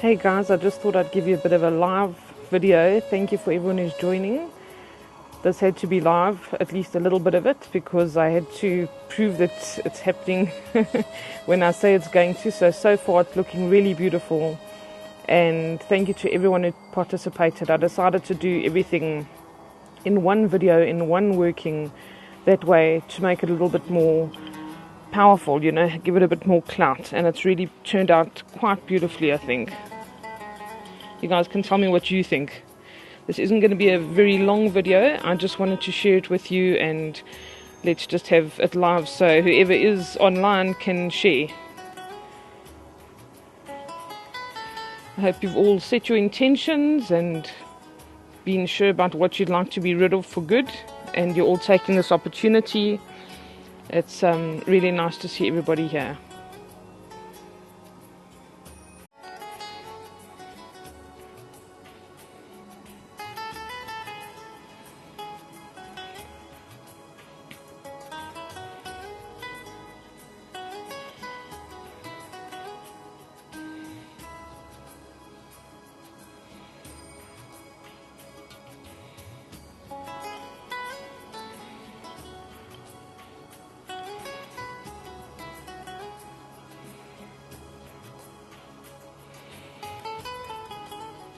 Hey guys, I just thought I'd give you a bit of a live video. Thank you for everyone who's joining. This had to be live, at least a little bit of it, because I had to prove that it's happening when I say it's going to. So far it's looking really beautiful. And thank you to everyone who participated. I decided to do everything in one video, in one working, that way to make it a little bit more powerful, you know, give it a bit more clout. And it's really turned out quite beautifully, I think. You guys can tell me what you think. This isn't going to be a very long video. I just wanted to share it with you, and let's just have it live so whoever is online can share. I hope you've all set your intentions and been sure about what you'd like to be rid of for good, and you're all taking this opportunity. It's really nice to see everybody here.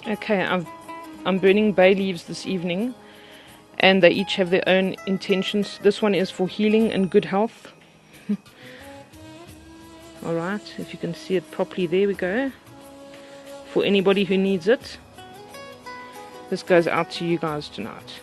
Okay, I'm burning bay leaves this evening, and they each have their own intentions. This one is for healing and good health. Alright, if you can see it properly, there we go. For anybody who needs it, this goes out to you guys tonight.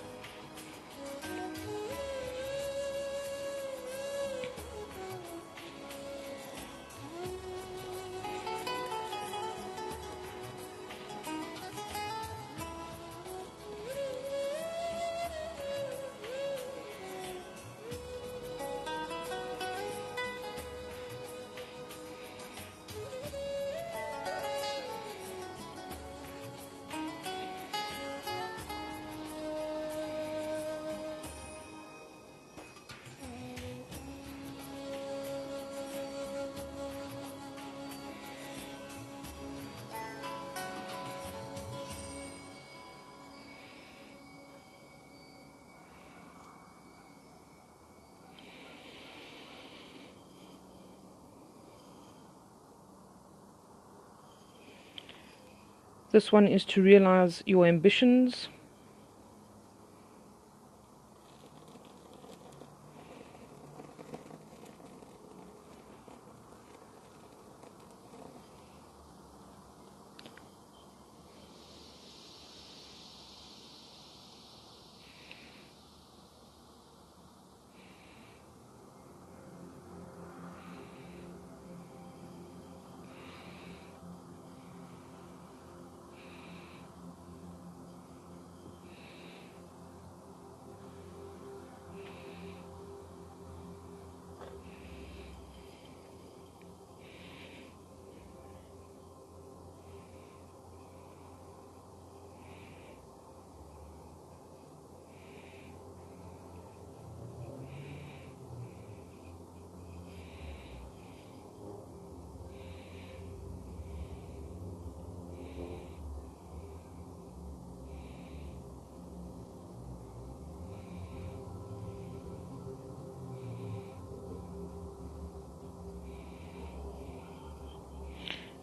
This one is to realize your ambitions.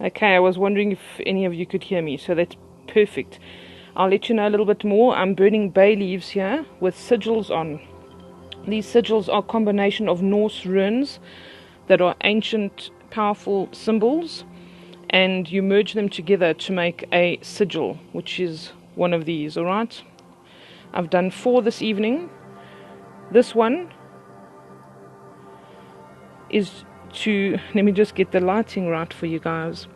Okay, I was wondering if any of you could hear me, so that's perfect. I'll let you know a little bit more. I'm burning bay leaves here with sigils on. These sigils are a combination of Norse runes that are ancient, powerful symbols, and you merge them together to make a sigil, which is one of these, alright? I've done 4 this evening. This one is to, let me just get the lighting right for you guys.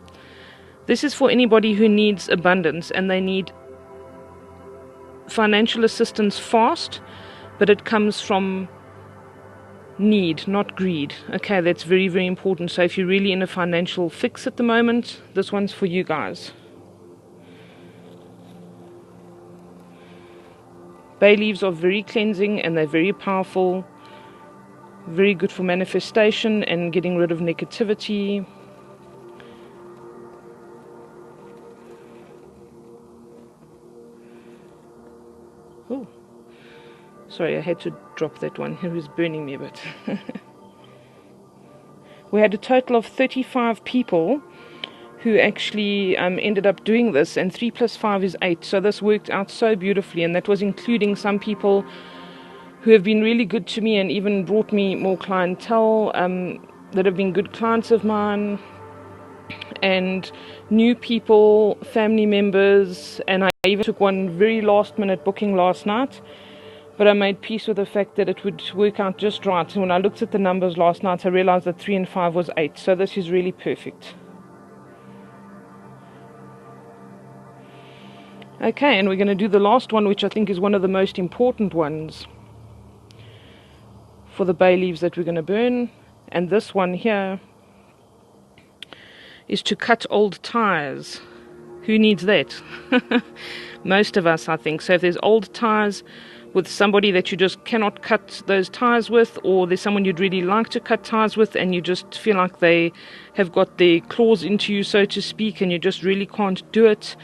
This is for anybody who needs abundance and they need financial assistance fast, but it comes from need, not greed. Okay, that's very, very important. So if you're really in a financial fix at the moment, this one's for you guys. Bay leaves are very cleansing and they're very powerful. Very good for manifestation and getting rid of negativity. Sorry, I had to drop that one. It was burning me a bit. We had a total of 35 people who actually ended up doing this, and 3 plus 5 is 8. So this worked out so beautifully, and that was including some people who have been really good to me and even brought me more clientele that have been good clients of mine, and new people, family members, and I even took one very last minute booking last night, but I made peace with the fact that it would work out just right. And when I looked at the numbers last night, I realized that 3 and 5 was 8, so this is really perfect. Okay, and we're going to do the last one, which I think is one of the most important ones for the bay leaves that we're going to burn. And this one here is to cut old ties. Who needs that? Most of us, I think. So if there's old ties with somebody that you just cannot cut those ties with, or there's someone you'd really like to cut ties with and you just feel like they have got their claws into you, so to speak, and you just really can't do it,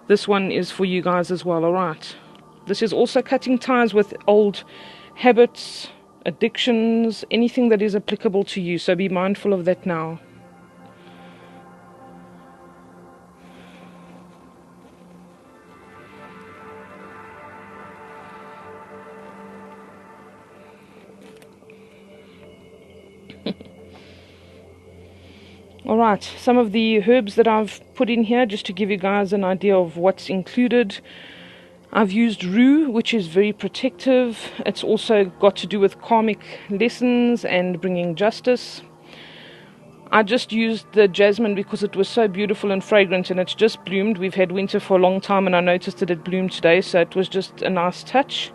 this one is for you guys as well. Alright, this is also cutting ties with old habits, addictions, anything that is applicable to you, so be mindful of that now. Alright, some of the herbs that I've put in here, just to give you guys an idea of what's included. I've used rue, which is very protective. It's also got to do with karmic lessons and bringing justice. I just used the jasmine because it was so beautiful and fragrant, and it's just bloomed. We've had winter for a long time, and I noticed that it bloomed today, so it was just a nice touch.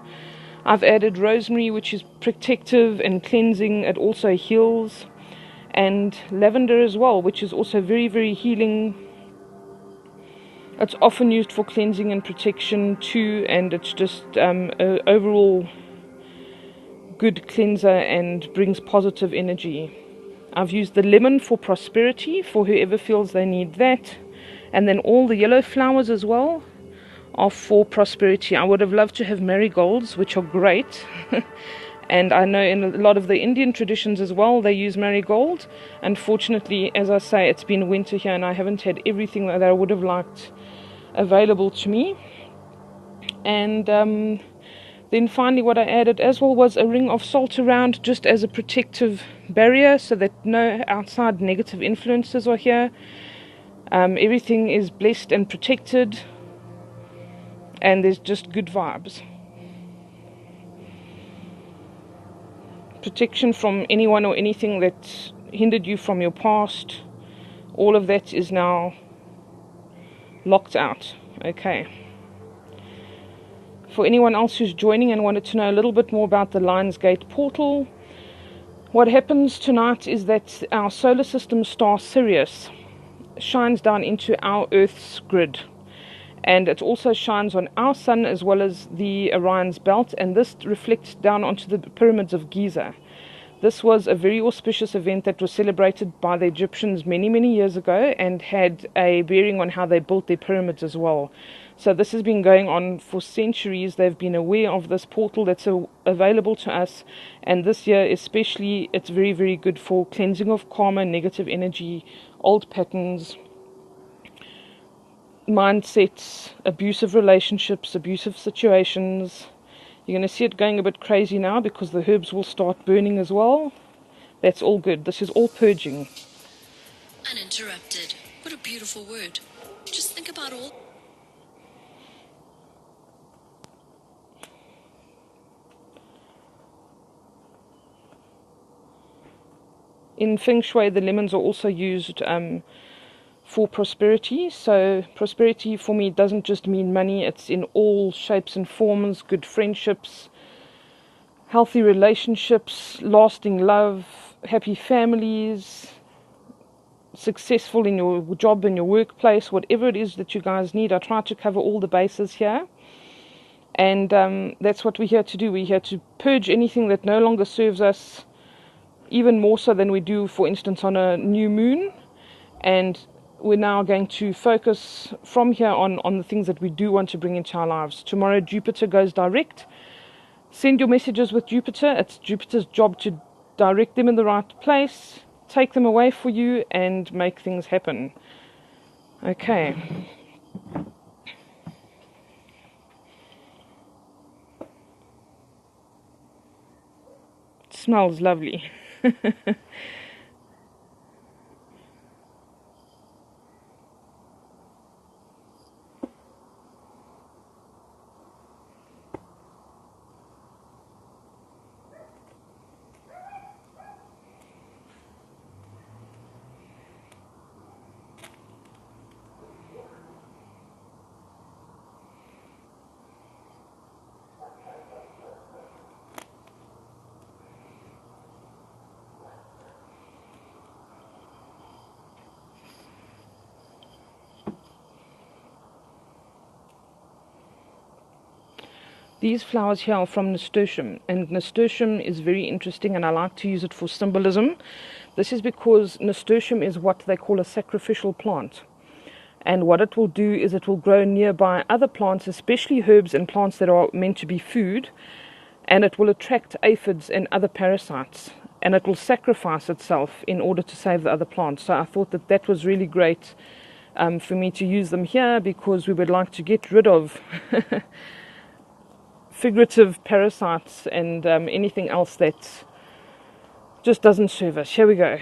I've added rosemary, which is protective and cleansing. It also heals. And lavender as well, which is also very, very healing. It's often used for cleansing and protection too, and it's just an overall good cleanser and brings positive energy. I've used the lemon for prosperity, for whoever feels they need that. And then all the yellow flowers as well are for prosperity. I would have loved to have marigolds, which are great. And I know in a lot of the Indian traditions as well, they use marigold. Unfortunately, as I say, it's been winter here and I haven't had everything that I would have liked available to me. And then finally what I added as well was a ring of salt around, just as a protective barrier, so that no outside negative influences are here. Everything is blessed and protected, and there's just good vibes. Protection from anyone or anything that hindered you from your past. All of that is now locked out. Okay. For anyone else who's joining and wanted to know a little bit more about the Lionsgate portal, what happens tonight is that our solar system star Sirius shines down into our Earth's grid. And it also shines on our sun as well as the Orion's belt, and this reflects down onto the pyramids of Giza. This was a very auspicious event that was celebrated by the Egyptians many, many years ago and had a bearing on how they built their pyramids as well. So this has been going on for centuries. They've been aware of this portal that's available to us, and this year especially, it's very, very good for cleansing of karma, negative energy, old patterns, mindsets, abusive relationships, abusive situations. You're going to see it going a bit crazy now because the herbs will start burning as well. That's all good. This is all purging. Uninterrupted. What a beautiful word. Just think about all. In Feng Shui, the lemons are also used for prosperity. So prosperity for me doesn't just mean money, it's in all shapes and forms. Good friendships, healthy relationships, lasting love, happy families, successful in your job and your workplace, whatever it is that you guys need. I try to cover all the bases here, and that's what we're here to do. We're here to purge anything that no longer serves us, even more so than we do, for instance, on a new moon. And we're now going to focus from here on the things that we do want to bring into our lives. Tomorrow Jupiter goes direct. Send your messages with Jupiter. It's Jupiter's job to direct them in the right place, take them away for you, and make things happen. Okay. It smells lovely. These flowers here are from nasturtium, and nasturtium is very interesting, and I like to use it for symbolism. This is because nasturtium is what they call a sacrificial plant. And what it will do is it will grow nearby other plants, especially herbs and plants that are meant to be food, and it will attract aphids and other parasites, and it will sacrifice itself in order to save the other plants. So I thought that that was really great for me to use them here, because we would like to get rid of figurative parasites and anything else that just doesn't serve us. Here we go.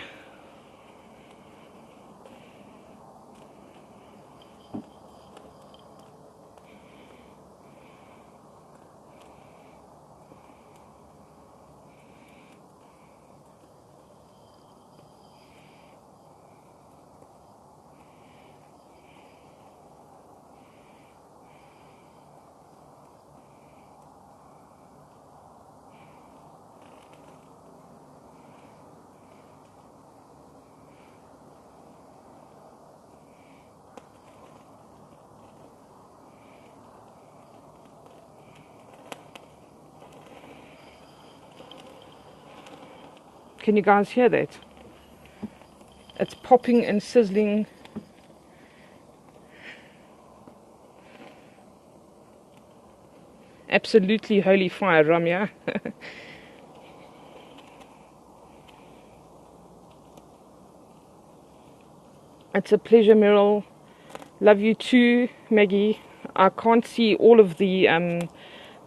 Can you guys hear that? It's popping and sizzling. Absolutely holy fire, Ramya. It's a pleasure, Meryl. Love you too, Maggie. I can't see all of the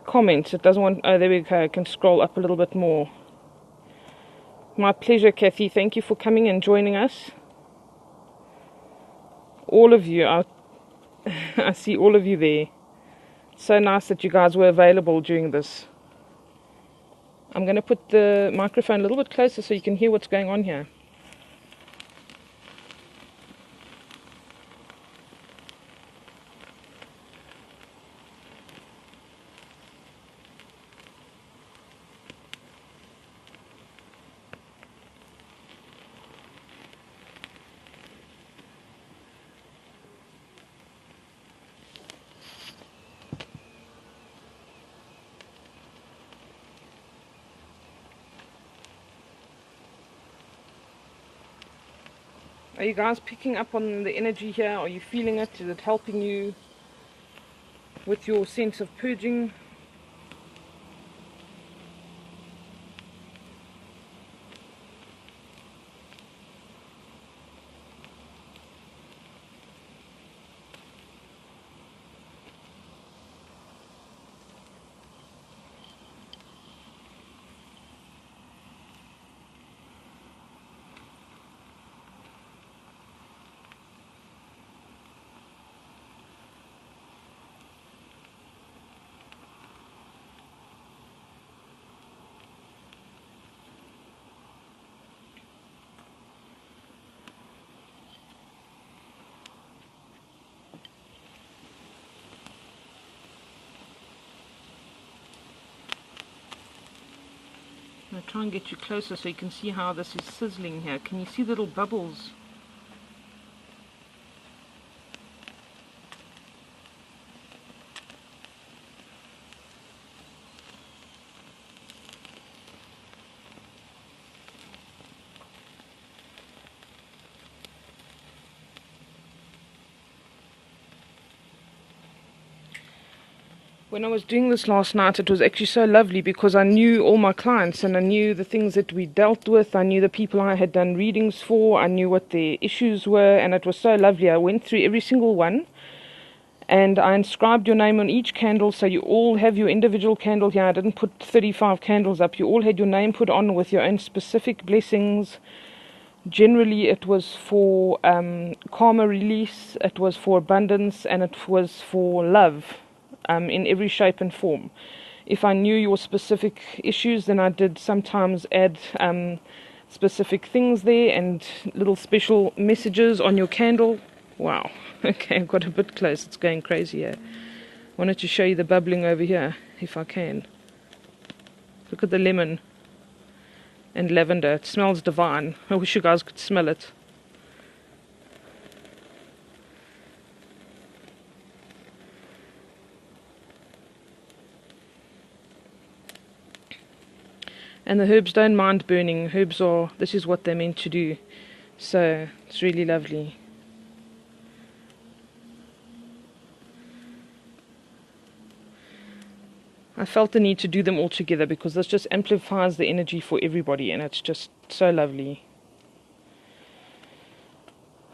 comments. It doesn't want... Oh, there we go. I can scroll up a little bit more. My pleasure, Kathy. Thank you for coming and joining us. All of you. I see all of you there. So nice that you guys were available during this. I'm going to put the microphone a little bit closer so you can hear what's going on here. Are you guys picking up on the energy here? Are you feeling it? Is it helping you with your sense of purging? I'll try and get you closer so you can see how this is sizzling here. Can you see the little bubbles? When I was doing this last night, it was actually so lovely because I knew all my clients and I knew the things that we dealt with. I knew the people I had done readings for. I knew what their issues were, and it was so lovely. I went through every single one and I inscribed your name on each candle, so you all have your individual candle here. I didn't put 35 candles up. You all had your name put on with your own specific blessings. Generally, it was for karma release, it was for abundance, and it was for love. In every shape and form. If I knew your specific issues, then I did sometimes add specific things there and little special messages on your candle. Wow. Okay, I've got a bit close. It's going crazy here. I wanted to show you the bubbling over here, if I can. Look at the lemon and lavender. It smells divine. I wish you guys could smell it. And the herbs don't mind burning. Herbs are, this is what they're meant to do. So, it's really lovely. I felt the need to do them all together because this just amplifies the energy for everybody and it's just so lovely.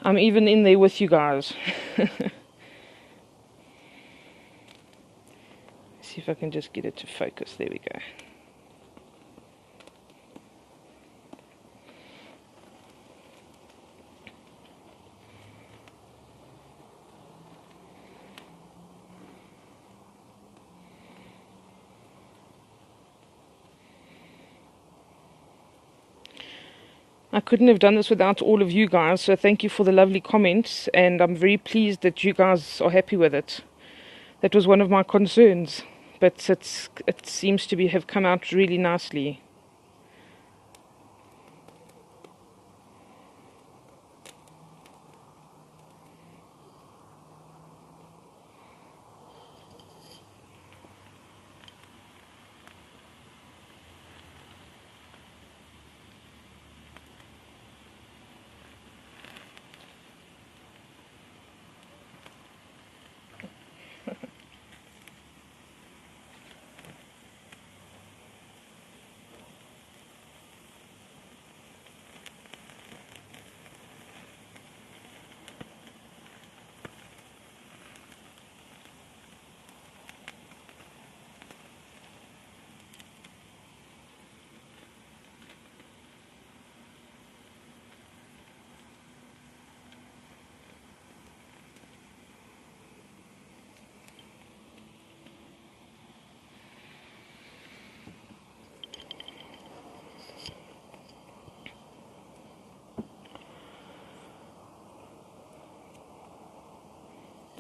I'm even in there with you guys. See if I can just get it to focus. There we go. I couldn't have done this without all of you guys, so thank you for the lovely comments, and I'm very pleased that you guys are happy with it. That was one of my concerns, but it seems to have come out really nicely.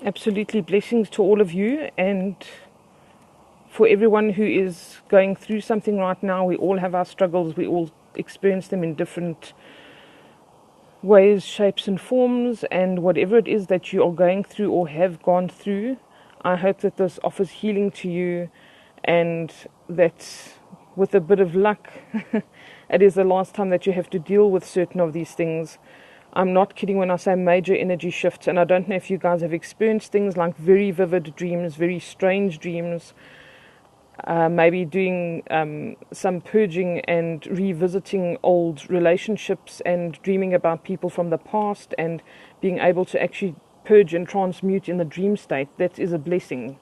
Absolutely, blessings to all of you, and for everyone who is going through something right now. We all have our struggles, we all experience them in different ways, shapes and forms, and whatever it is that you are going through or have gone through, I hope that this offers healing to you, and that with a bit of luck it is the last time that you have to deal with certain of these things. I'm not kidding when I say major energy shifts, and I don't know if you guys have experienced things like very vivid dreams, very strange dreams, maybe doing some purging and revisiting old relationships and dreaming about people from the past and being able to actually purge and transmute in the dream state. That is a blessing,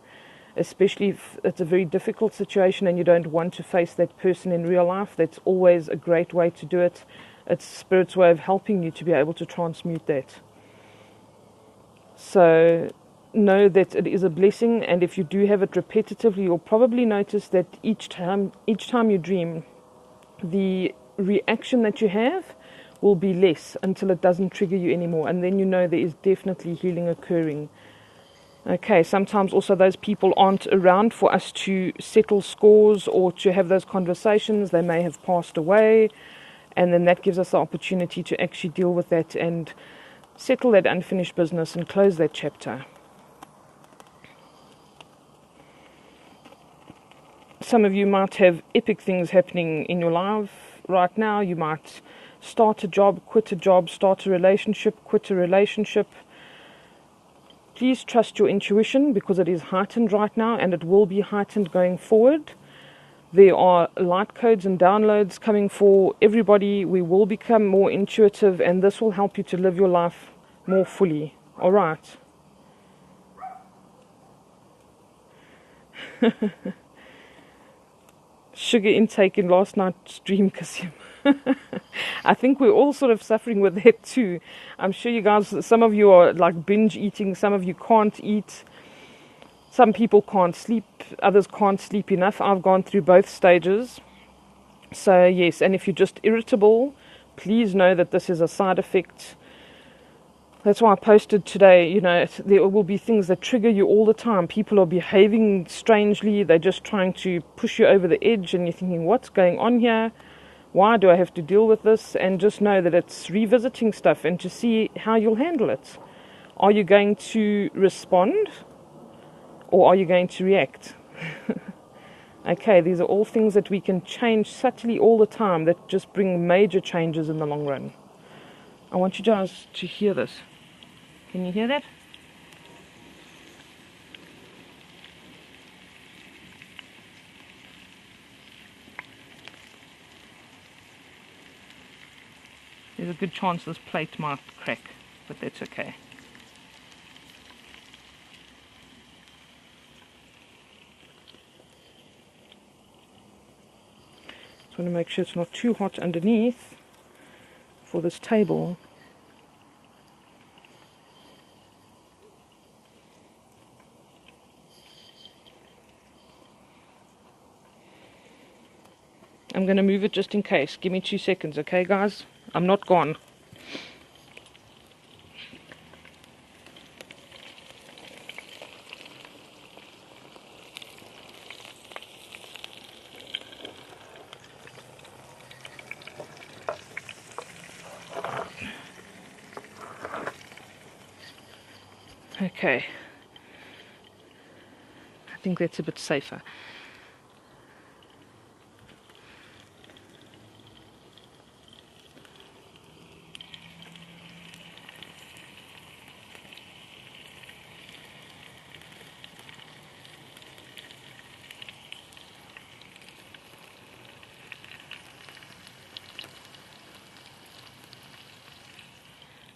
especially if it's a very difficult situation and you don't want to face that person in real life. That's always a great way to do it. It's Spirit's way of helping you to be able to transmute that. So know that it is a blessing, and if you do have it repetitively, you'll probably notice that each time you dream, the reaction that you have will be less until it doesn't trigger you anymore, and then you know there is definitely healing occurring. Okay, sometimes also those people aren't around for us to settle scores or to have those conversations. They may have passed away, and then that gives us the opportunity to actually deal with that and settle that unfinished business and close that chapter. Some of you might have epic things happening in your life right now. You might start a job, quit a job, start a relationship, quit a relationship, Please trust your intuition because it is heightened right now and it will be heightened going forward. There are light codes and downloads coming for everybody. We will become more intuitive and this will help you to live your life more fully. All right. Sugar intake in last night's dream, Kasim. I think we're all sort of suffering with that too. I'm sure you guys, some of you are like binge eating, some of you can't eat. Some people can't sleep, others can't sleep enough. I've gone through both stages. So yes, and if you're just irritable, please know that this is a side effect. That's why I posted today, you know, there will be things that trigger you all the time. People are behaving strangely. They're just trying to push you over the edge and you're thinking, what's going on here? Why do I have to deal with this? And just know that it's revisiting stuff and to see how you'll handle it. Are you going to respond or are you going to react? Okay, these are all things that we can change subtly all the time that just bring major changes in the long run. I want you guys to hear this. Can you hear that? There's a good chance this plate might crack, but that's okay. Just want to make sure it's not too hot underneath for this table. I'm going to move it just in case. Give me 2 seconds, okay, guys? I'm not gone. Okay. I think that's a bit safer.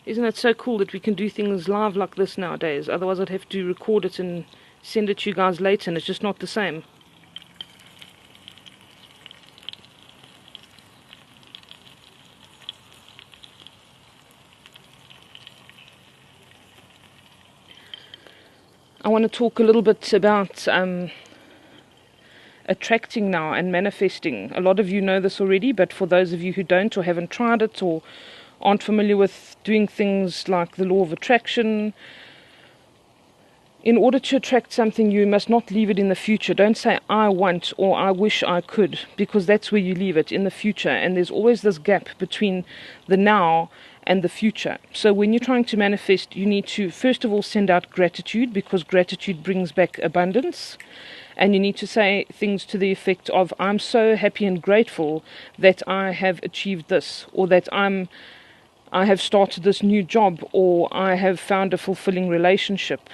Isn't it so cool that we can do things live like this nowadays? Otherwise I'd have to record it and send it to you guys later and it's just not the same. I want to talk a little bit about attracting now and manifesting. A lot of you know this already, but for those of you who don't or haven't tried it or aren't familiar with doing things like the law of attraction, in order to attract something you must not leave it in the future. Don't say I want or I wish I could, because that's where you leave it, in the future, and there's always this gap between the now and the future. So when you're trying to manifest, you need to first of all send out gratitude, because gratitude brings back abundance. And you need to say things to the effect of, I'm so happy and grateful that I have achieved this, or that I have started this new job, or I have found a fulfilling relationship.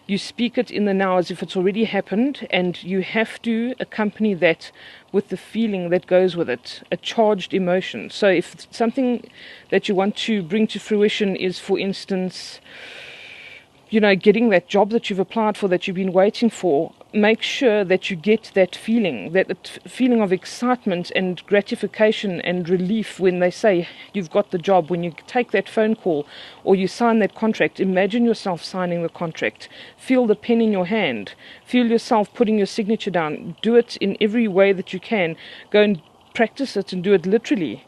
You speak it in the now as if it's already happened, and you have to accompany that with the feeling that goes with it, a charged emotion. So if something that you want to bring to fruition is, for instance, you know, getting that job that you've applied for, that you've been waiting for, make sure that you get that feeling of excitement and gratification and relief when they say you've got the job. When you take that phone call or you sign that contract, imagine yourself signing the contract. Feel the pen in your hand. Feel yourself putting your signature down. Do it in every way that you can. Go and practice it and do it literally.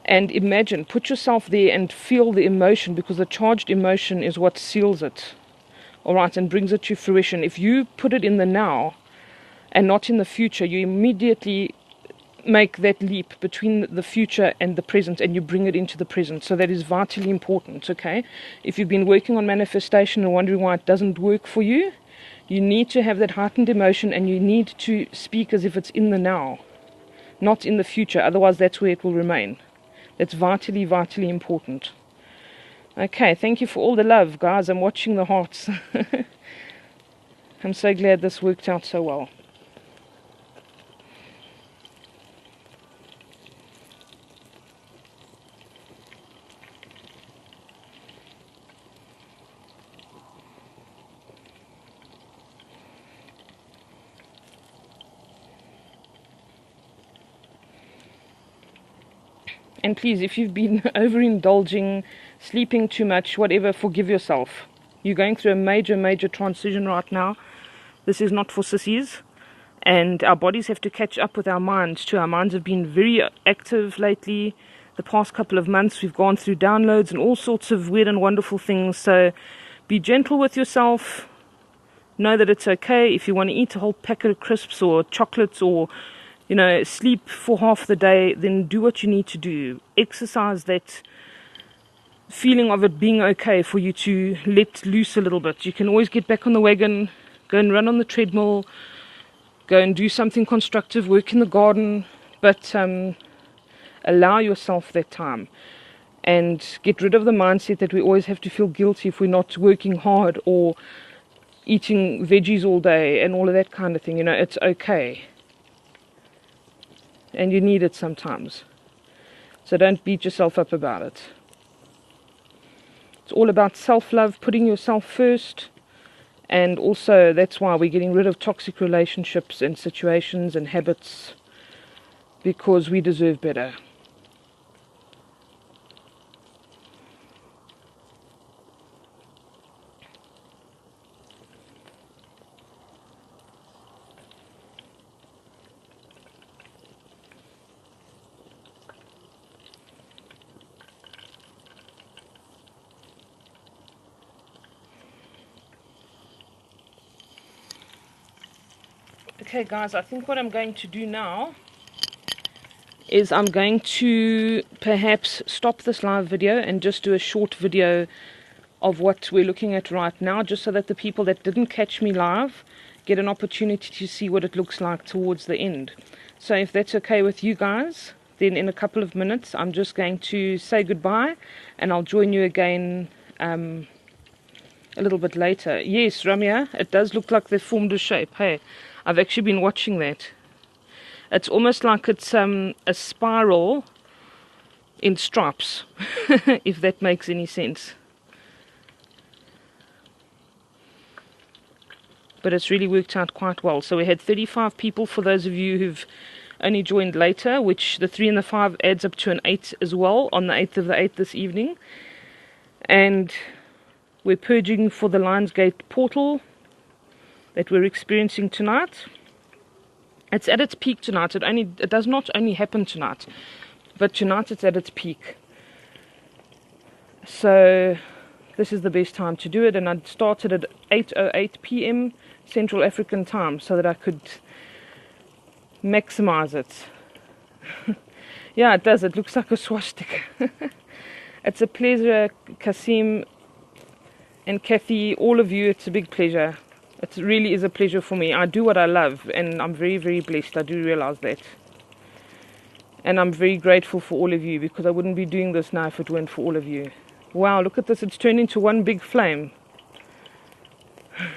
And imagine, put yourself there and feel the emotion, because the charged emotion is what seals it. All right, and brings it to fruition. If you put it in the now and not in the future, you immediately make that leap between the future and the present, and you bring it into the present. So that is vitally important, okay? If you've been working on manifestation and wondering why it doesn't work for you, you need to have that heightened emotion, and you need to speak as if it's in the now, not in the future. Otherwise, that's where it will remain. That's vitally, vitally important. Okay, thank you for all the love, guys. I'm watching the hearts. I'm so glad this worked out so well. And please, if you've been overindulging, sleeping too much, whatever, forgive yourself. You're going through a major, major transition right now. This is not for sissies. And our bodies have to catch up with our minds too. Our minds have been very active lately. The past couple of months, we've gone through downloads and all sorts of weird and wonderful things. So be gentle with yourself. Know that it's okay. If you want to eat a whole packet of crisps or chocolates or sleep for half the day, then do what you need to do. Exercise that feeling of it being okay for you to let loose a little bit. You can always get back on the wagon, go and run on the treadmill, go and do something constructive, work in the garden, but allow yourself that time. And get rid of the mindset that we always have to feel guilty if we're not working hard or eating veggies all day and all of that kind of thing. It's okay. And you need it sometimes. So don't beat yourself up about it. It's all about self-love, putting yourself first. And also that's why we're getting rid of toxic relationships and situations and habits, because we deserve better. Okay guys, I think what I'm going to do now is I'm going to perhaps stop this live video and just do a short video of what we're looking at right now, just so that the people that didn't catch me live get an opportunity to see what it looks like towards the end. So if that's okay with you guys, then in a couple of minutes I'm just going to say goodbye and I'll join you again a little bit later. Yes, Ramya, it does look like they've formed a shape. Hey, I've actually been watching that. It's almost like it's a spiral in stripes, if that makes any sense. But it's really worked out quite well. So we had 35 people for those of you who've only joined later, which the 3 and the 5 adds up to an 8 as well on the 8th of the 8th this evening. And we're purging for the Lionsgate portal that we're experiencing tonight. It's at its peak tonight. It does not only happen tonight, but tonight it's at its peak. So this is the best time to do it, and I started at 8:08 p.m. Central African time so that I could maximize it. Yeah, it does. It looks like a swastika. It's a pleasure, Kasim and Kathy, all of you. It's a big pleasure. It really is a pleasure for me. I do what I love, and I'm very, very blessed. I do realize that. And I'm very grateful for all of you, because I wouldn't be doing this now if it weren't for all of you. Wow, look at this. It's turned into one big flame.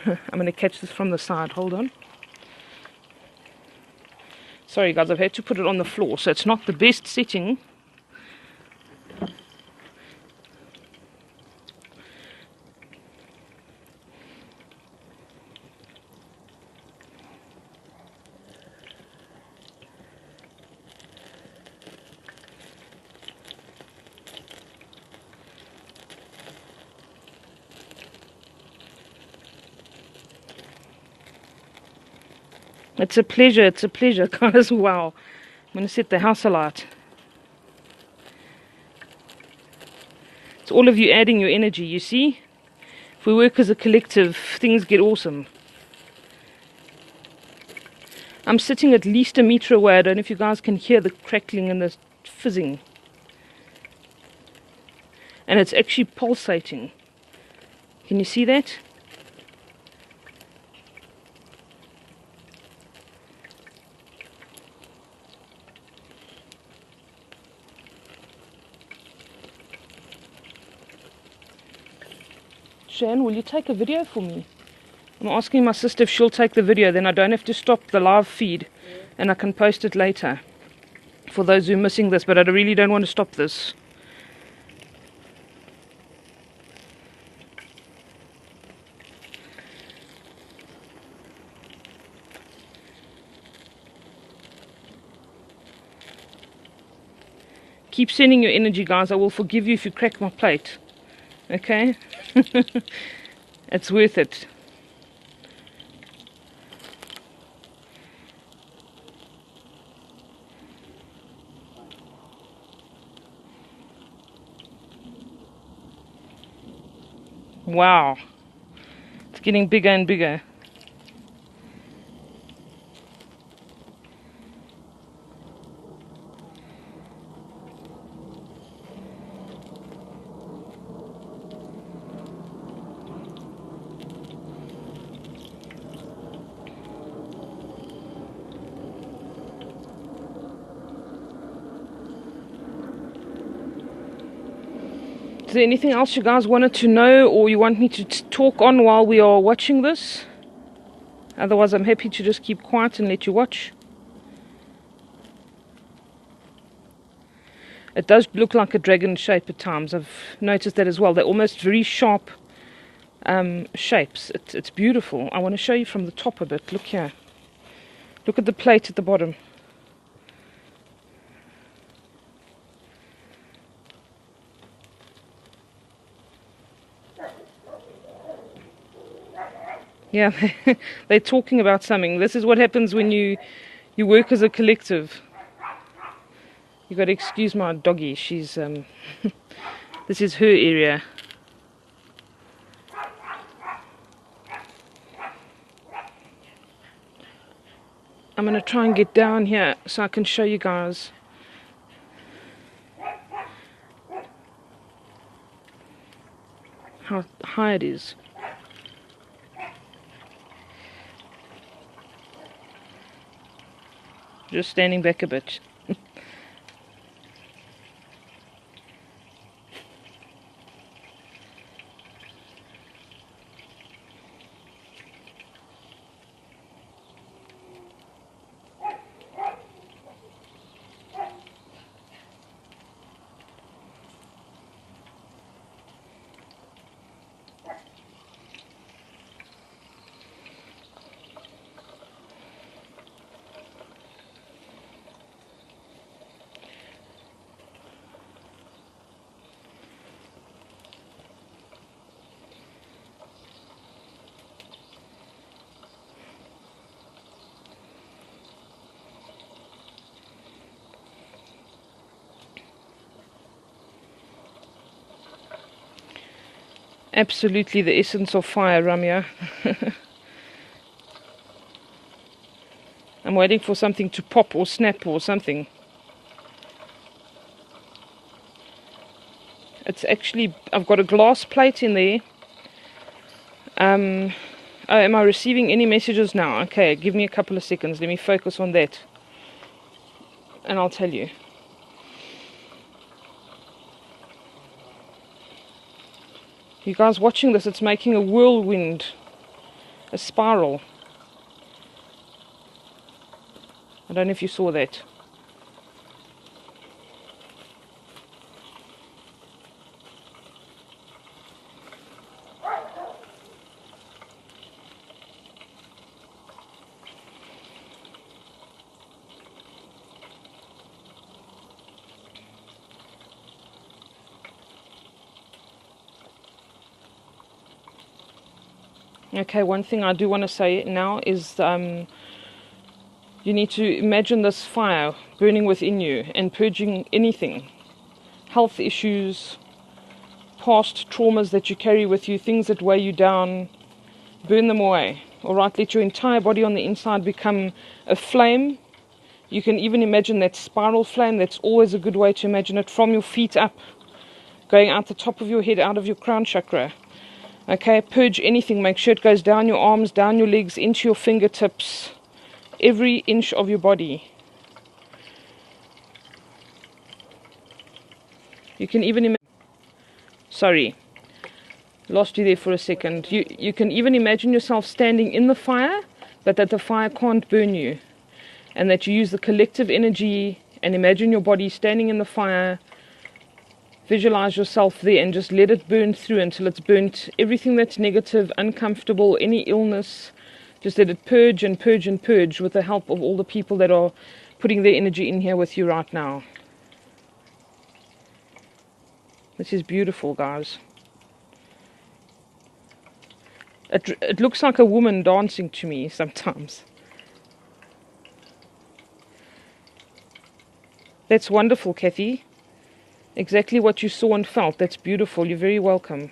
I'm going to catch this from the side. Hold on. Sorry, guys. I've had to put it on the floor, so it's not the best setting. It's a pleasure, guys. Wow. I'm going to set the house alight. It's all of you adding your energy, you see? If we work as a collective, things get awesome. I'm sitting at least a meter away. I don't know if you guys can hear the crackling and the fizzing. And it's actually pulsating. Can you see that? Shereen, will you take a video for me? I'm asking my sister if she'll take the video, then I don't have to stop the live feed and I can post it later for those who are missing this, but I really don't want to stop this. Keep sending your energy, guys. I will forgive you if you crack my plate. Okay? It's worth it. Wow. It's getting bigger and bigger. Is there anything else you guys wanted to know or you want me to talk on while we are watching this? Otherwise, I'm happy to just keep quiet and let you watch. It does look like a dragon shape at times. I've noticed that as well. They're almost very sharp shapes. It's beautiful. I want to show you from the top a bit. Look here. Look at the plate at the bottom. Yeah, they're talking about something. This is what happens when you work as a collective. You got to excuse my doggy. She's this is her area. I'm going to try and get down here so I can show you guys. How high it is. Just standing back a bit. Absolutely the essence of fire, Ramya. I'm waiting for something to pop or snap or something. It's actually, I've got a glass plate in there. Oh, am I receiving any messages now? Okay, give me a couple of seconds. Let me focus on that. And I'll tell you. You guys watching this, it's making a whirlwind, a spiral. I don't know if you saw that. Okay, one thing I do want to say now is you need to imagine this fire burning within you and purging anything, health issues, past traumas that you carry with you, things that weigh you down. Burn them away. Alright, let your entire body on the inside become a flame. You can even imagine that spiral flame. That's always a good way to imagine it, from your feet up, going out the top of your head, out of your crown chakra. Okay, purge anything. Make sure it goes down your arms, down your legs, into your fingertips, every inch of your body. You can even imagine. Sorry. Lost you there for a second. You can even imagine yourself standing in the fire, but that the fire can't burn you. And that you use the collective energy and imagine your body standing in the fire. Visualize yourself there and just let it burn through until it's burnt everything that's negative, uncomfortable, any illness. Just let it purge and purge and purge with the help of all the people that are putting their energy in here with you right now. This is beautiful, guys. It looks like a woman dancing to me sometimes. That's wonderful, Kathy. Exactly what you saw and felt. That's beautiful. You're very welcome.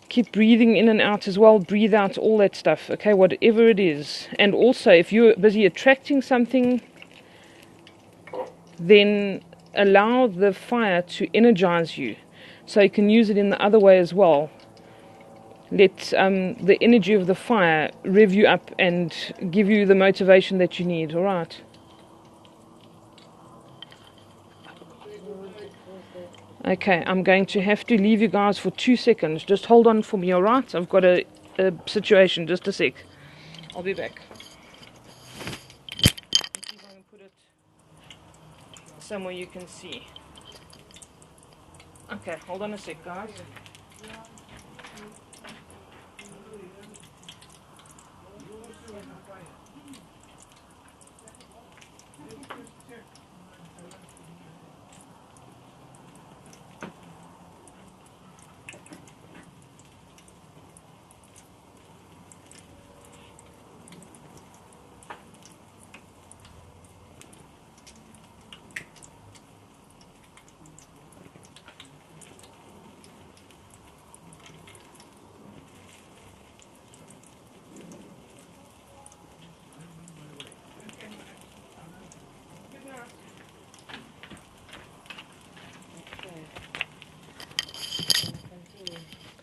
Keep breathing in and out as well. Breathe out all that stuff, okay, whatever it is. And also, if you're busy attracting something, then allow the fire to energize you. So you can use it in the other way as well. Let the energy of the fire rev you up and give you the motivation that you need, all right? Okay, I'm going to have to leave you guys for 2 seconds. Just hold on for me, all right? I've got a situation. Just a sec. I'll be back. Let's see if I can put it somewhere you can see. Okay, hold on a sec, guys.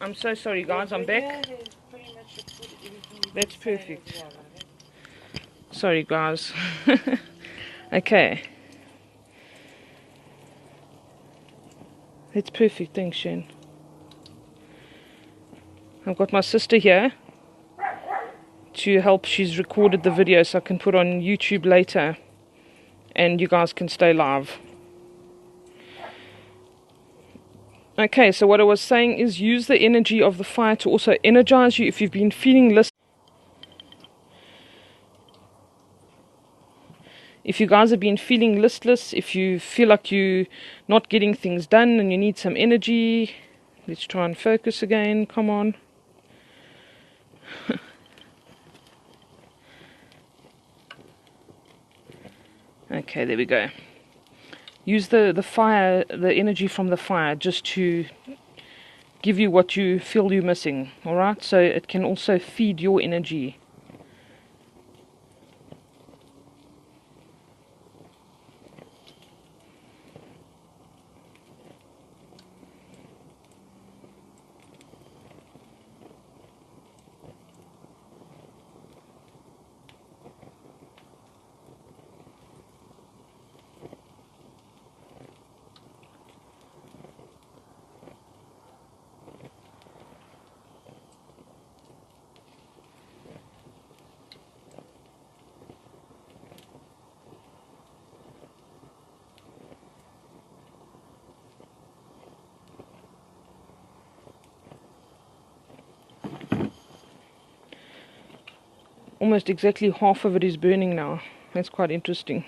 I'm so sorry, guys. I'm back. That's perfect. Sorry, guys. Okay. That's perfect. Thanks, Shane. I've got my sister here to help. She's recorded the video so I can put on YouTube later and you guys can stay live. Okay, so what I was saying is use the energy of the fire to also energize you if you've been feeling listless. If you guys have been feeling listless, if you feel like you're not getting things done and you need some energy, let's try and focus again. Come on. Okay, there we go. Use the fire, the energy from the fire, just to give you what you feel you're missing, alright? So it can also feed your energy. Almost exactly half of it is burning now. That's quite interesting.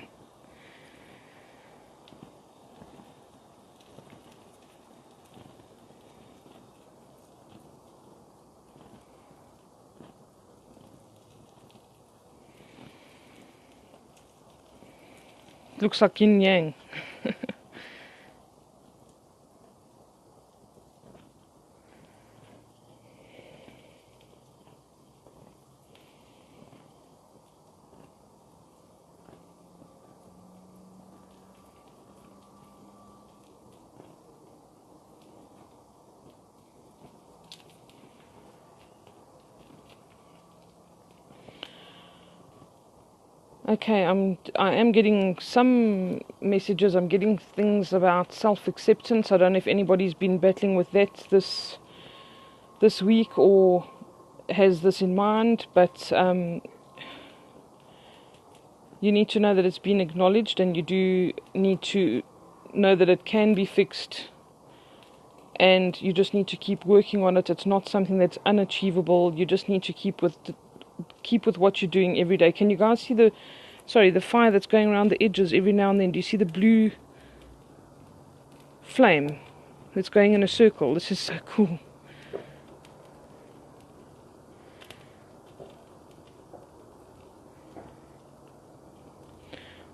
Looks like yin yang. Okay, I am getting some messages. I'm getting things about self-acceptance. I don't know if anybody's been battling with that this week or has this in mind, but you need to know that it's been acknowledged, and you do need to know that it can be fixed, and you just need to keep working on it. It's not something that's unachievable. You just need to keep with what you're doing every day. Can you guys see the fire that's going around the edges every now and then? Do you see the blue flame that's going in a circle? This is so cool.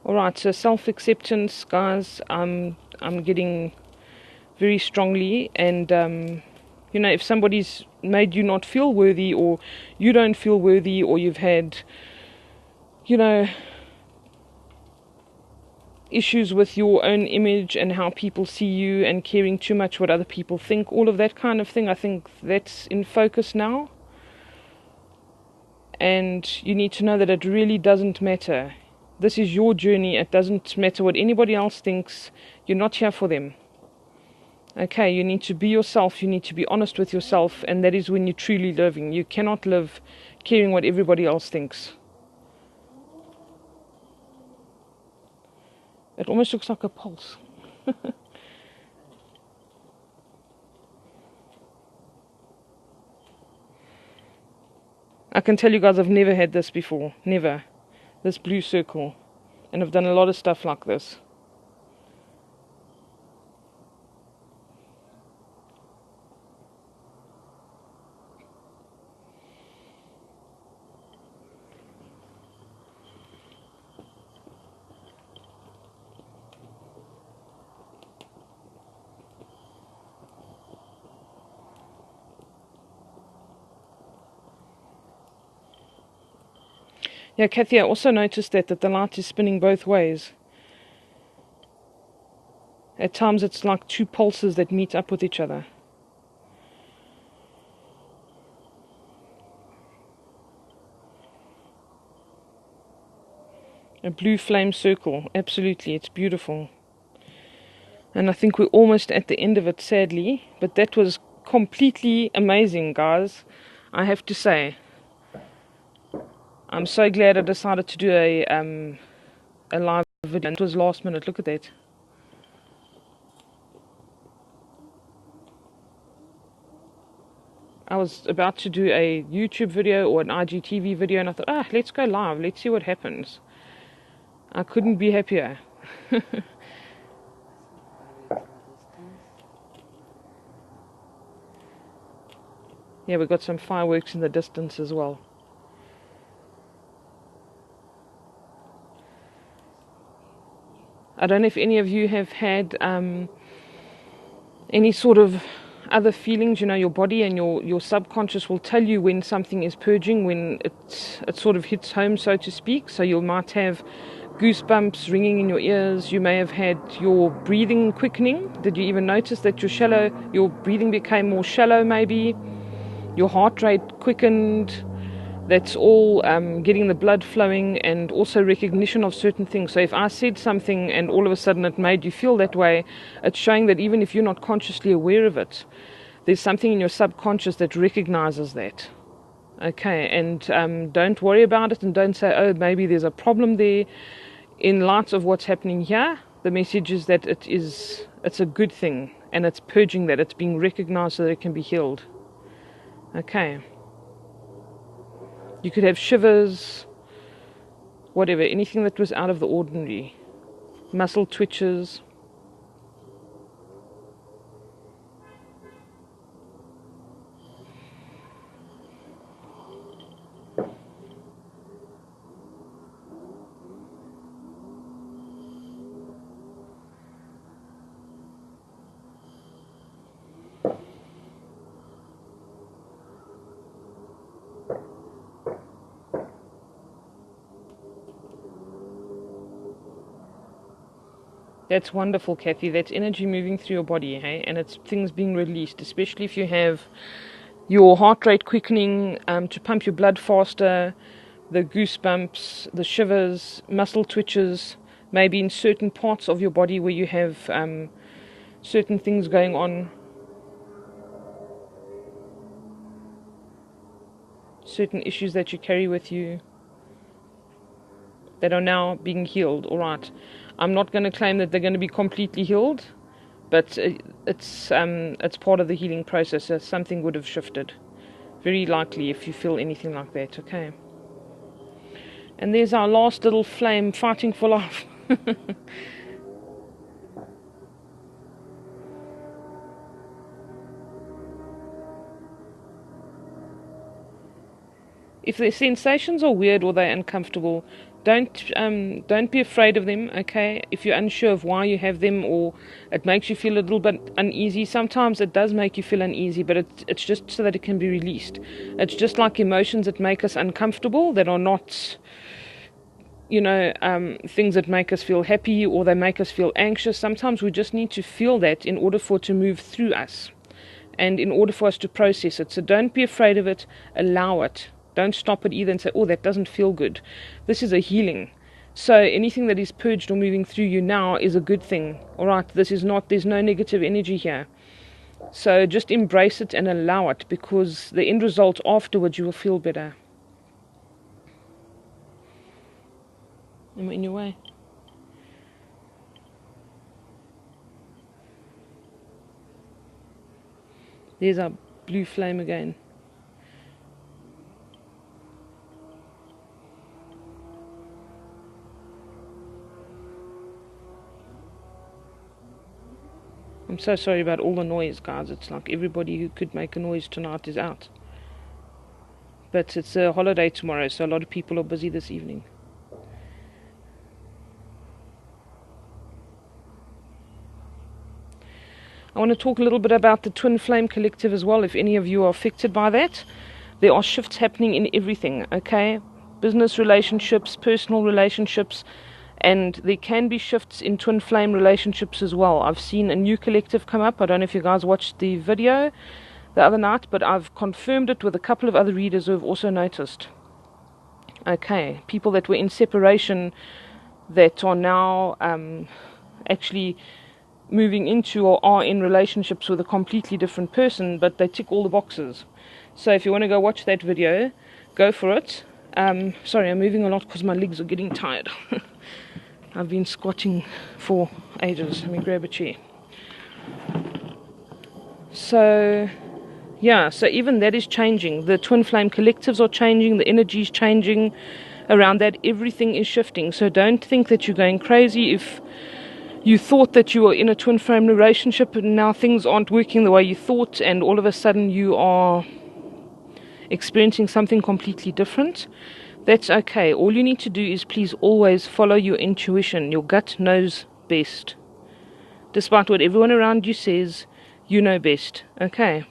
Alright, so self-acceptance, guys, I'm getting very strongly, and if somebody's made you not feel worthy, or you don't feel worthy, or you've had issues with your own image and how people see you, and caring too much what other people think, all of that kind of thing, I think that's in focus now. And you need to know that it really doesn't matter. This is your journey. It doesn't matter what anybody else thinks. You're not here for them. Okay, you need to be yourself. You need to be honest with yourself, and that is when you're truly living. You cannot live caring what everybody else thinks. It almost looks like a pulse. I can tell you guys, I've never had this before. Never. This blue circle. And I've done a lot of stuff like this. Yeah, Kathy, I also noticed that the light is spinning both ways. At times it's like two pulses that meet up with each other. A blue flame circle, absolutely, it's beautiful. And I think we're almost at the end of it, sadly, but that was completely amazing, guys, I have to say. I'm so glad I decided to do a live video. It was last minute. Look at that. I was about to do a YouTube video or an IGTV video, and I thought, let's go live. Let's see what happens. I couldn't be happier. Yeah, we've got some fireworks in the distance as well. I don't know if any of you have had any sort of other feelings. Your body and your subconscious will tell you when something is purging, when it sort of hits home, so to speak. So you might have goosebumps ringing in your ears. You may have had your breathing quickening. Did you even notice that your breathing became more shallow maybe? Your heart rate quickened. That's all getting the blood flowing, and also recognition of certain things. So if I said something and all of a sudden it made you feel that way, it's showing that even if you're not consciously aware of it, there's something in your subconscious that recognizes that. Okay, and don't worry about it, and don't say, maybe there's a problem there. In light of what's happening here, the message is that it's a good thing, and it's purging that. It's being recognized so that it can be healed. Okay. You could have shivers, whatever, anything that was out of the ordinary. Muscle twitches. That's wonderful, Kathy. That's energy moving through your body, hey? And it's things being released, especially if you have your heart rate quickening to pump your blood faster, the goosebumps, the shivers, muscle twitches, maybe in certain parts of your body where you have certain things going on, certain issues that you carry with you that are now being healed. All right, I'm not going to claim that they're going to be completely healed, but it's part of the healing process. So something would have shifted, very likely, if you feel anything like that. Okay. And there's our last little flame fighting for life. If the sensations are weird or they're uncomfortable, don't be afraid of them. Okay, if you're unsure of why you have them or it makes you feel a little bit uneasy, sometimes it does make you feel uneasy, but it's just so that it can be released. It's just like emotions that make us uncomfortable, that are not, things that make us feel happy or they make us feel anxious. Sometimes we just need to feel that in order for it to move through us and in order for us to process it. So don't be afraid of it, allow it. Don't stop it either and say, oh, that doesn't feel good. This is a healing. So anything that is purged or moving through you now is a good thing. All right, there's no negative energy here. So just embrace it and allow it, because the end result afterwards, you will feel better. Am I in your way? There's our blue flame again. I'm so sorry about all the noise, guys. It's like everybody who could make a noise tonight is out. But it's a holiday tomorrow, so a lot of people are busy this evening. I want to talk a little bit about the Twin Flame Collective as well, if any of you are affected by that. There are shifts happening in everything, okay? Business relationships, personal relationships, and there can be shifts in twin flame relationships as well. I've seen a new collective come up. I don't know if you guys watched the video the other night, but I've confirmed it with a couple of other readers who have also noticed. Okay, people that were in separation that are now actually moving into or are in relationships with a completely different person, but they tick all the boxes. So if you want to go watch that video, go for it. Sorry, I'm moving a lot because my legs are getting tired. I've been squatting for ages. Let me grab a chair. So, yeah, so even that is changing. The twin flame collectives are changing. The energy is changing around that. Everything is shifting. So don't think that you're going crazy if you thought that you were in a twin flame relationship and now things aren't working the way you thought, and all of a sudden you are experiencing something completely different. That's okay. All you need to do is please always follow your intuition. Your gut knows best. Despite what everyone around you says, you know best. Okay?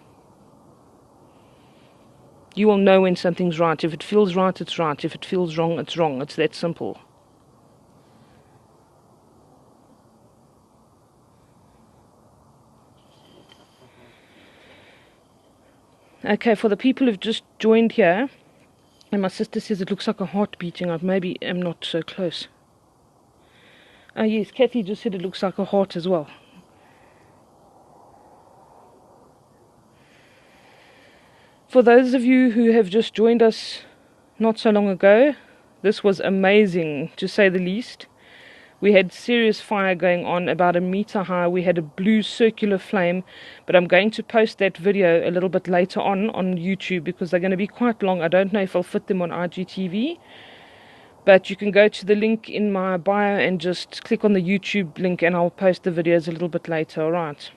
You will know when something's right. If it feels right, it's right. If it feels wrong, it's wrong. It's that simple. Okay, for the people who've just joined here, and my sister says it looks like a heart beating. I maybe am not so close. Oh yes, Kathy just said it looks like a heart as well. For those of you who have just joined us not so long ago, this was amazing, to say the least. We had serious fire going on, about 1 meter high. We had a blue circular flame, but I'm going to post that video a little bit later on YouTube, because they're going to be quite long. I don't know if I'll fit them on IGTV, but you can go to the link in my bio and just click on the YouTube link, and I'll post the videos a little bit later. All right.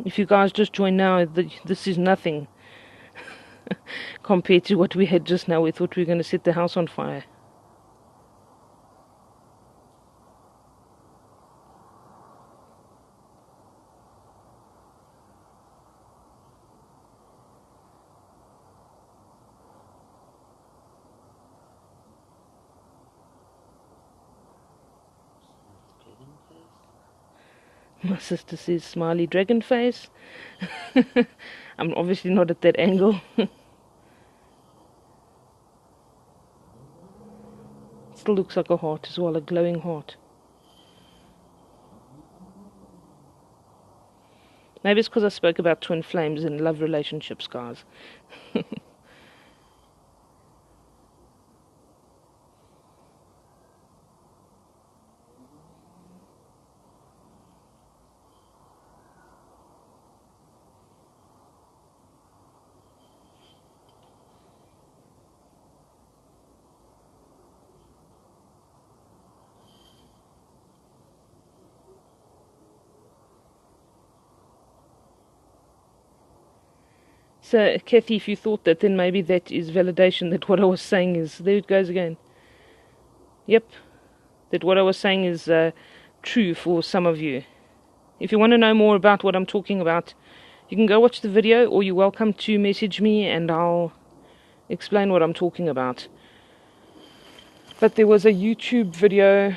If you guys just join now, this is nothing compared to what we had just now. We thought we were going to set the house on fire. My sister says smiley dragon face. I'm obviously not at that angle. Still looks like a heart as well, a glowing heart. Maybe it's because I spoke about twin flames and love relationships, guys. So, Kathy, if you thought that, then maybe that is validation that what I was saying is... There it goes again. Yep. That what I was saying is true for some of you. If you want to know more about what I'm talking about, you can go watch the video, or you're welcome to message me and I'll explain what I'm talking about. But there was a YouTube video,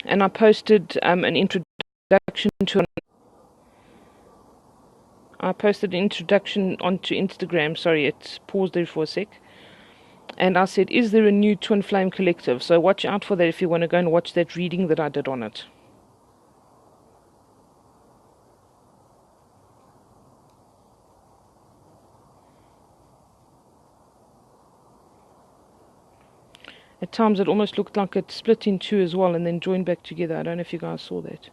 and I posted an introduction to an... I posted an introduction onto Instagram. Sorry, it's paused there for a sec. And I said, is there a new Twin Flame Collective? So watch out for that if you want to go and watch that reading that I did on it. At times it almost looked like it split in two as well and then joined back together. I don't know if you guys saw that.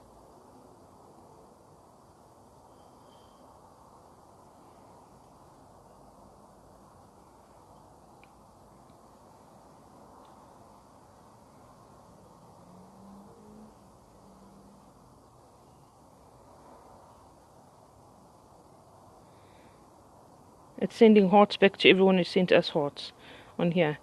It's sending hearts back to everyone who sent us hearts on here.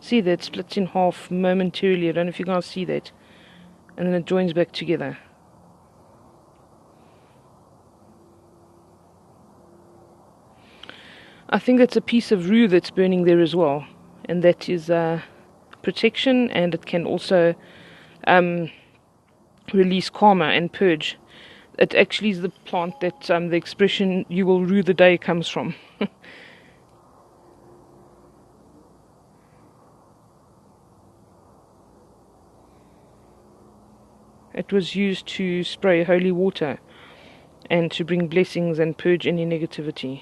See that it splits in half momentarily. I don't know if you guys see that. And then it joins back together. I think that's a piece of rue that's burning there as well. And that is protection, and it can also release karma and purge. It actually is the plant that the expression "you will rue the day" comes from. It was used to spray holy water and to bring blessings and purge any negativity.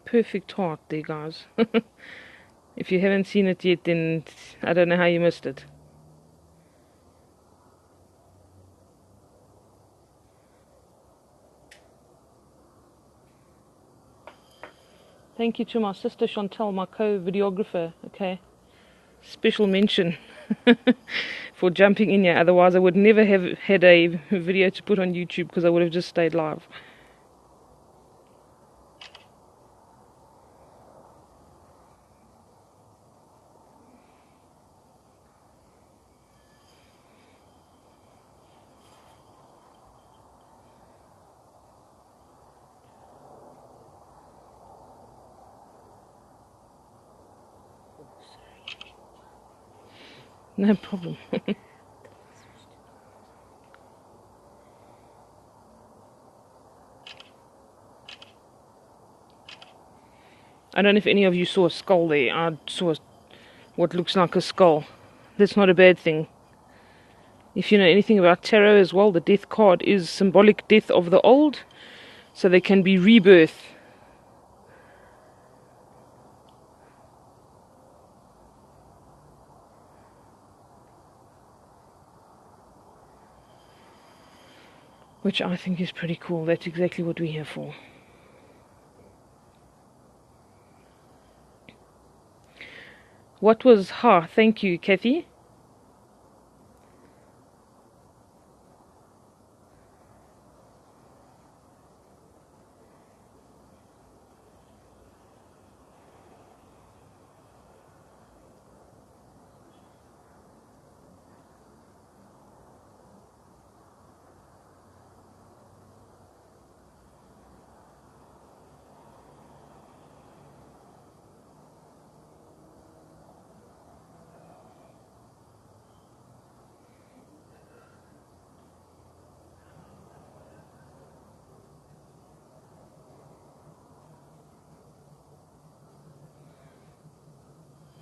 Perfect heart there, guys. If you haven't seen it yet, then I don't know how you missed it. Thank you to my sister Chantal, my co-videographer, okay? Special mention for jumping in here. Otherwise I would never have had a video to put on YouTube because I would have just stayed live. No problem. I don't know if any of you saw a skull there. I saw what looks like a skull. That's not a bad thing. If you know anything about tarot as well, the death card is symbolic death of the old, so there can be rebirth. Which I think is pretty cool. That's exactly what we're here for. What was thank you, Kathy.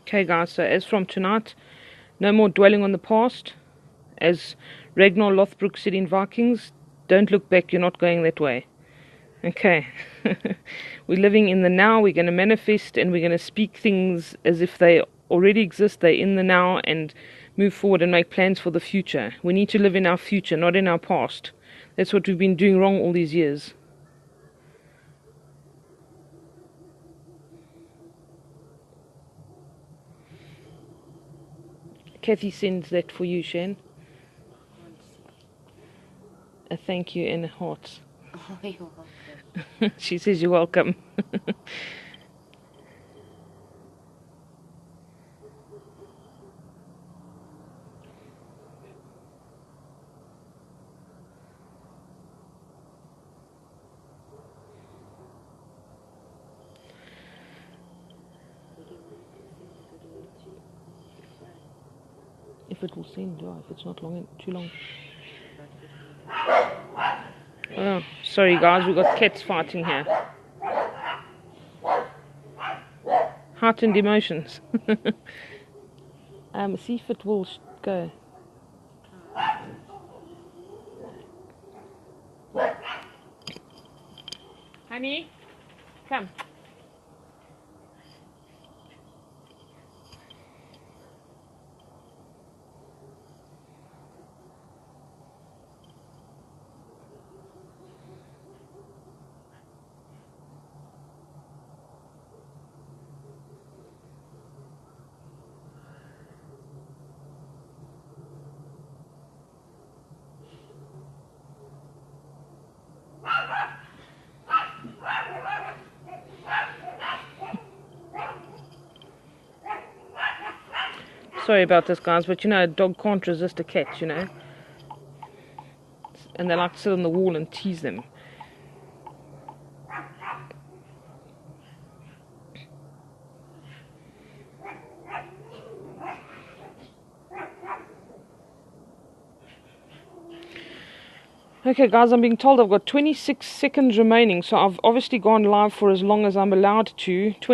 Okay guys, so as from tonight, no more dwelling on the past. As Ragnar Lothbrok said in Vikings, don't look back, you're not going that way. Okay. We're living in the now, we're going to manifest, and we're going to speak things as if they already exist, they're in the now, and move forward and make plans for the future. We need to live in our future, not in our past. That's what we've been doing wrong all these years. Kathy sends that for you, Shane. A thank you and hearts. Oh, you're welcome. She says you're welcome. If it will send, if it's not too long. Oh, sorry guys, we've got cats fighting here. Heightened emotions. See if it will go. Honey, come. Sorry about this, guys, but you know, a dog can't resist a cat, you know. And they like to sit on the wall and tease them. Okay, guys, I'm being told I've got 26 seconds remaining, so I've obviously gone live for as long as I'm allowed to.